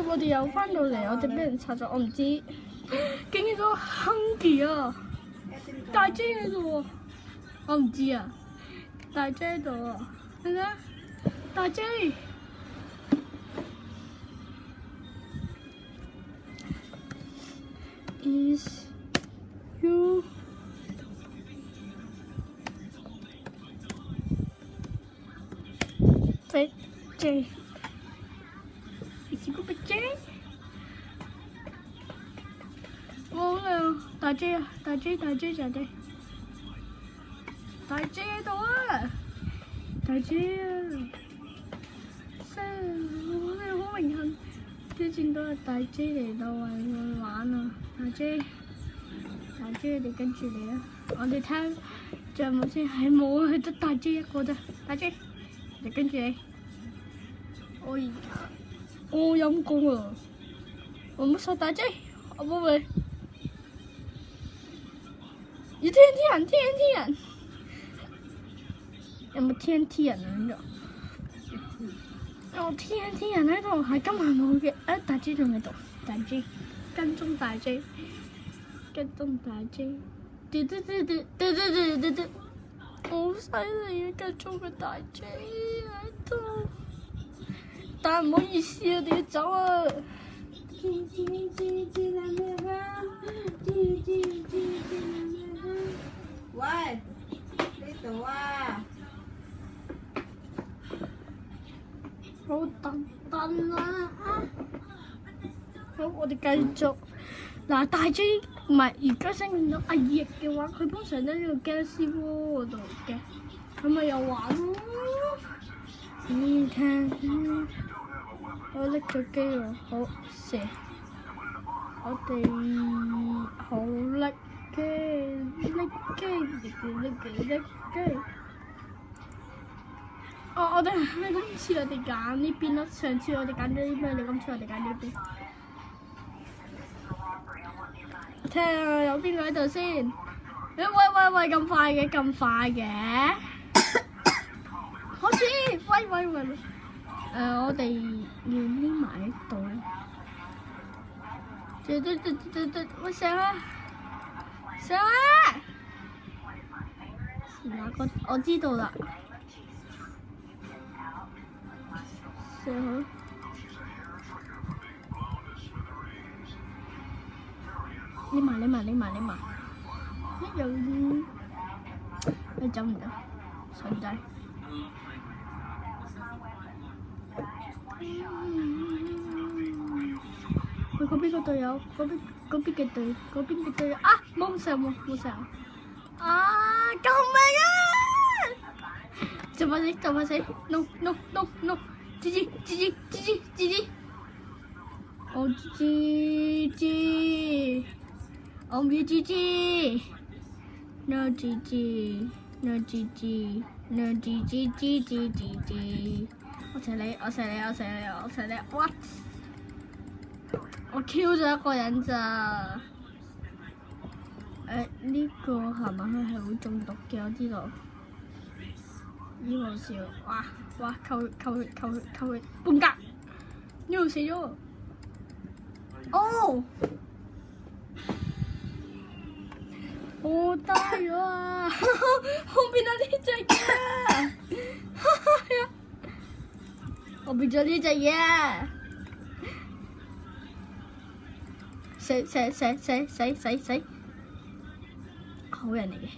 我哋又翻到嚟，我哋俾人拆咗，我唔知。竟然個 Hungry 啊，大 J 喺度喎，我唔知啊，大 J 喺度啊，睇下，大 J。Is you big J? Is you big J? 我好靚啊！大 J 啊！大 J 大 J 大 J 大 J 喺度啊！大 J 啊！我哋好榮幸挑戰到大 J 嚟到為我玩啊！大 J， 大 J 你跟住嚟啊！我哋聽仲有冇先？係冇啊，係得大 J 一個啫。大 J， 你跟住你。我陰功啊！我冇殺大 J， 我冇會。有 TNT 人 ，TNT 人，有冇 TNT 人喺度？有 TNT 人喺度，係今日冇嘅。啊，大 J 仲喺度，大 J 跟蹤大 J， 跟蹤大 J， 嘟嘟嘟嘟嘟嘟嘟嘟，好犀利啊！跟蹤個大 J 喺度，但係唔好意思，我哋要走啊！喂，呢度啊！好等啊！好，我哋繼續。嗱，大 J 唔係而家先見到阿奕嘅話，佢通常都喺呢個 Galaxy Wall 嗰度嘅，咁咪又玩咯。睇，我拎咗機喎，好射。我哋好叻嘅，叻機。我哋今次我哋揀呢邊咯，上次我哋揀咗呢邊，今次我哋揀呢邊。睇下有邊個喺度先？喂，咁快嘅？好似喂，我哋要匿埋喺度。喂，上啊！我知道啦。上去。匿埋。一樣，你走唔走？蠢仔。喂，嗰邊個隊友，嗰邊嘅隊友啊！冇上。啊！救命啊！就快死 ！No！ GG！ 我 GG！ 我唔要 GG！No GG！ 我射你 ！What？ 我 Q 咗一個人咋？呢個係咪佢係會中毒嘅？我知道。呢冇笑，哇！扣佢半格，呢度死咗。哦！我低咗啊！後邊有呢隻嘢，我變咗呢隻嘢。死！好人嚟嘅，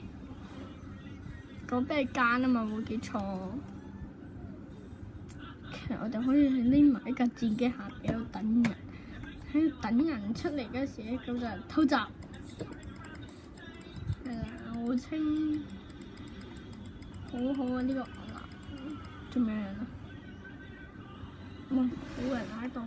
講俾你奸啊嘛，冇記錯。其實我哋可以係匿埋喺架戰機下邊度等人，喺度等人出嚟嗰時咧，咁就偷襲。好清，好啊！呢個仲有人啊，冇人喺度。